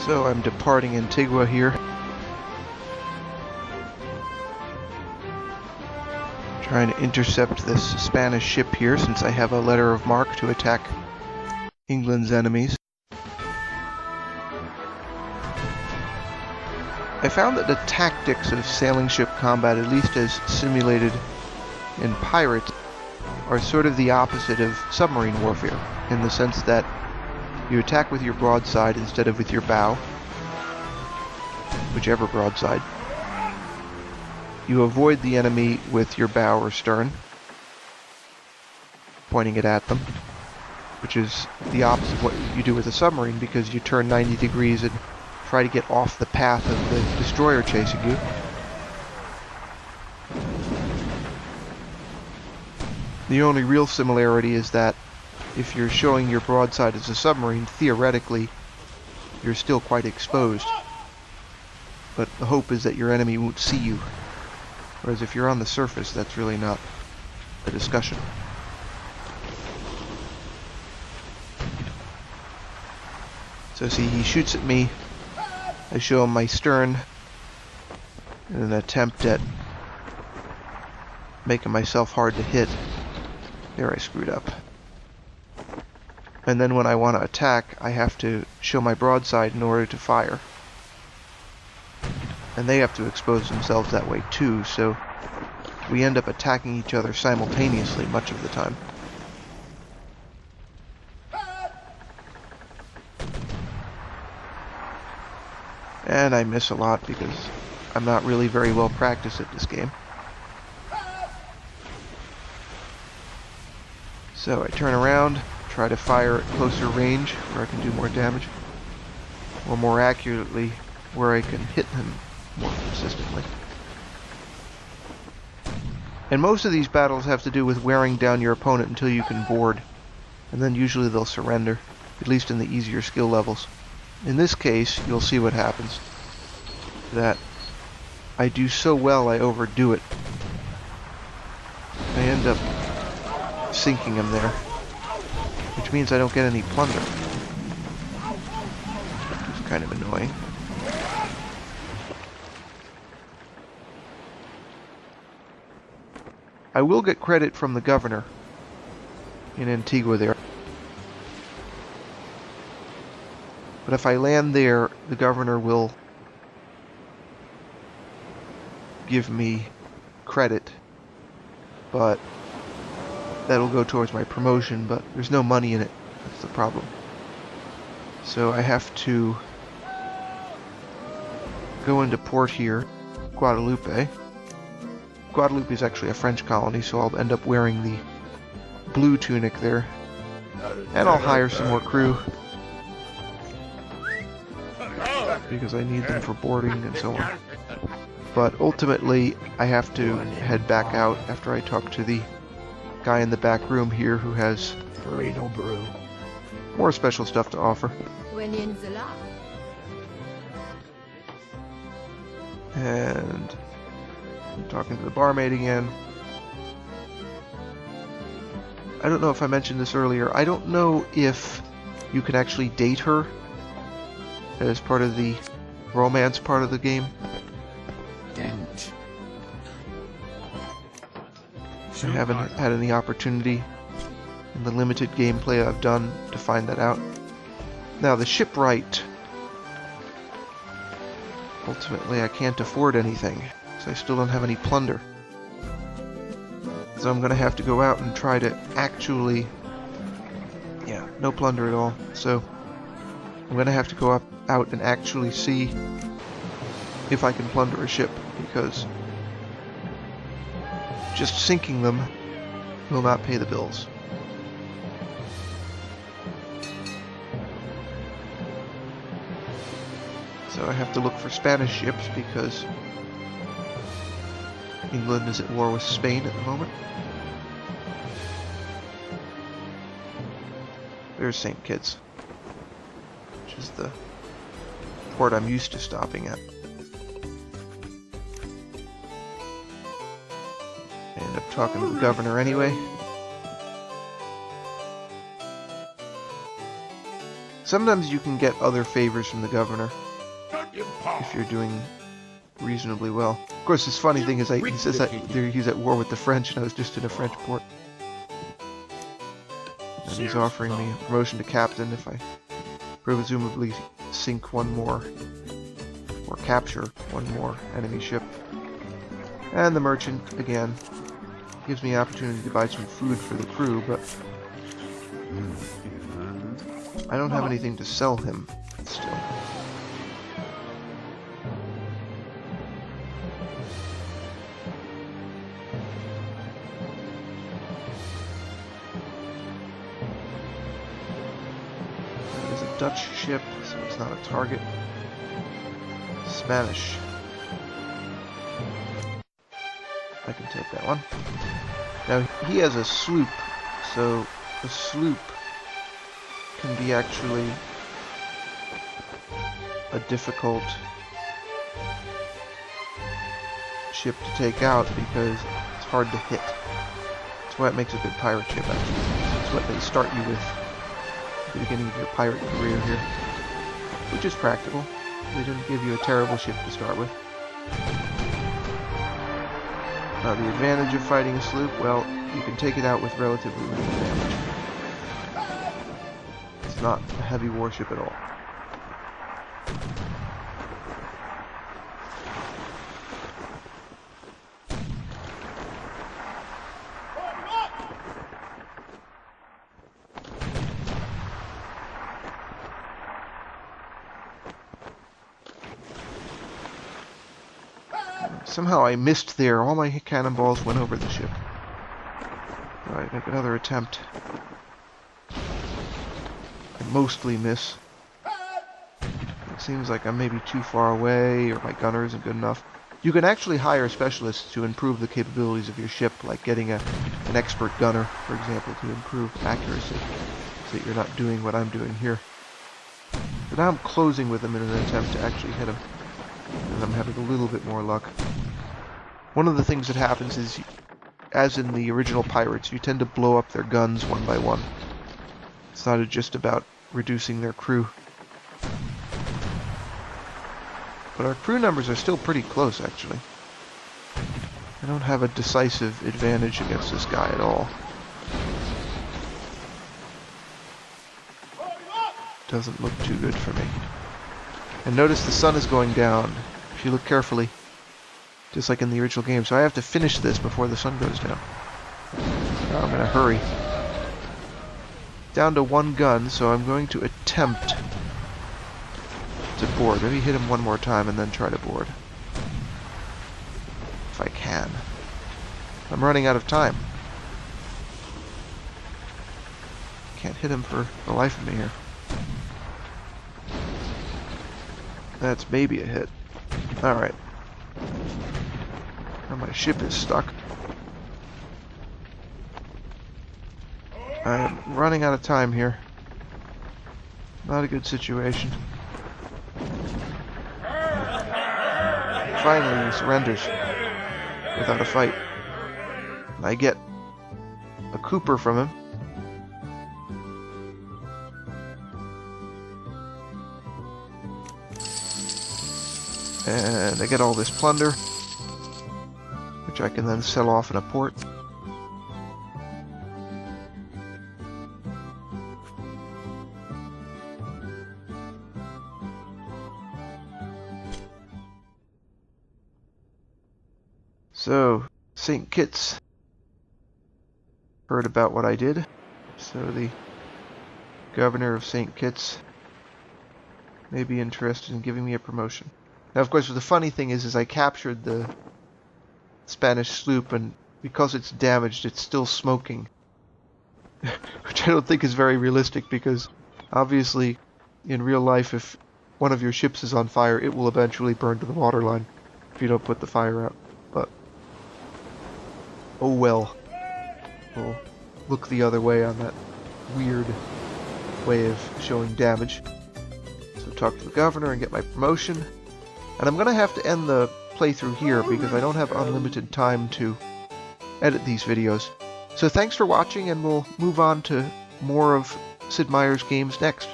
So I'm departing Antigua here. Trying to intercept this Spanish ship here since I have a letter of marque to attack England's enemies. I found that the tactics of sailing ship combat, at least as simulated in Pirate, are sort of the opposite of submarine warfare, in the sense that you attack with your broadside instead of with your bow, whichever broadside. You avoid the enemy with your bow or stern, pointing it at them, which is the opposite of what you do with a submarine, because you turn 90 degrees and try to get off the path of the destroyer chasing you. The only real similarity is that if you're showing your broadside as a submarine, theoretically, you're still quite exposed. But the hope is that your enemy won't see you. Whereas if you're on the surface, that's really not a discussion. So see, he shoots at me. I show him my stern in an attempt at making myself hard to hit. There, I screwed up. And then when I want to attack, I have to show my broadside in order to fire. And they have to expose themselves that way too, so we end up attacking each other simultaneously much of the time. And I miss a lot because I'm not really very well practiced at this game. So I turn around, try to fire at closer range where I can do more damage, or more accurately, where I can hit them more consistently. And most of these battles have to do with wearing down your opponent until you can board, and then usually they'll surrender, at least in the easier skill levels. In this case, you'll see what happens. That I do so well I overdo it. I end up sinking him there, which means I don't get any plunder, which is kind of annoying. I will get credit from the governor in Antigua there. But if I land there, the governor will give me credit, but that'll go towards my promotion, but there's no money in it. That's the problem. So I have to go into port here, Guadalupe. Guadalupe is actually a French colony, so I'll end up wearing the blue tunic there. And I'll hire some more crew, because I need them for boarding and so on. But ultimately, I have to head back out after I talk to the guy in the back room here who has more special stuff to offer. And I'm talking to the barmaid again. I don't know if I mentioned this earlier. I don't know if you can actually date her as part of the romance part of the game. I haven't had any opportunity in the limited gameplay I've done to find that out. Now the shipwright, ultimately I can't afford anything, so I still don't have any plunder. So I'm going to have to go out and try to actually... yeah, no plunder at all. So I'm going to have to go out and actually see if I can plunder a ship, because just sinking them will not pay the bills. So I have to look for Spanish ships because England is at war with Spain at the moment. There's St. Kitts, which is the port I'm used to stopping at. I end up talking to the governor anyway. Sometimes you can get other favors from the governor if you're doing reasonably well. Of course, this funny thing is he says that he's at war with the French, and I was just in a French port. And he's offering me a promotion to captain if I presumably sink one more, or capture one more enemy ship. And the merchant, again, gives me the opportunity to buy some food for the crew, but I don't have anything to sell him still. That is a Dutch ship, so it's not a target. Spanish. I can take that one. Now, he has a sloop, so a sloop can be actually a difficult ship to take out because it's hard to hit. That's why it makes a good pirate ship, actually. That's what they start you with at the beginning of your pirate career here, which is practical. They don't give you a terrible ship to start with. Now, the advantage of fighting a sloop, well, you can take it out with relatively little damage. It's not a heavy warship at all. Somehow I missed there. All my cannonballs went over the ship. Alright, make another attempt. I mostly miss. It seems like I'm maybe too far away, or my gunner isn't good enough. You can actually hire specialists to improve the capabilities of your ship, like getting an expert gunner, for example, to improve accuracy, so that you're not doing what I'm doing here. But now I'm closing with him in an attempt to actually hit him, and I'm having a little bit more luck. One of the things that happens is, as in the original Pirates, you tend to blow up their guns one by one. It's not just about reducing their crew. But our crew numbers are still pretty close, actually. I don't have a decisive advantage against this guy at all. Doesn't look too good for me. And notice the sun is going down, if you look carefully. Just like in the original game. So I have to finish this before the sun goes down. I'm in a hurry. Down to one gun, so I'm going to attempt to board. Maybe hit him one more time and then try to board. If I can. I'm running out of time. Can't hit him for the life of me here. That's maybe a hit. Alright. Now my ship is stuck. I'm running out of time here. Not a good situation. Finally, he surrenders without a fight. And I get a Cooper from him. And I get all this plunder, which I can then sell off in a port. So, St. Kitts heard about what I did, so the governor of St. Kitts may be interested in giving me a promotion. Now, of course, the funny thing is I captured the Spanish sloop, and because it's damaged, it's still smoking. Which I don't think is very realistic, because obviously, in real life, if one of your ships is on fire, it will eventually burn to the waterline if you don't put the fire out. But, oh well. We'll look the other way on that weird way of showing damage. So talk to the governor and get my promotion. And I'm going to have to end the playthrough here because I don't have unlimited time to edit these videos. So thanks for watching, and we'll move on to more of Sid Meier's games next.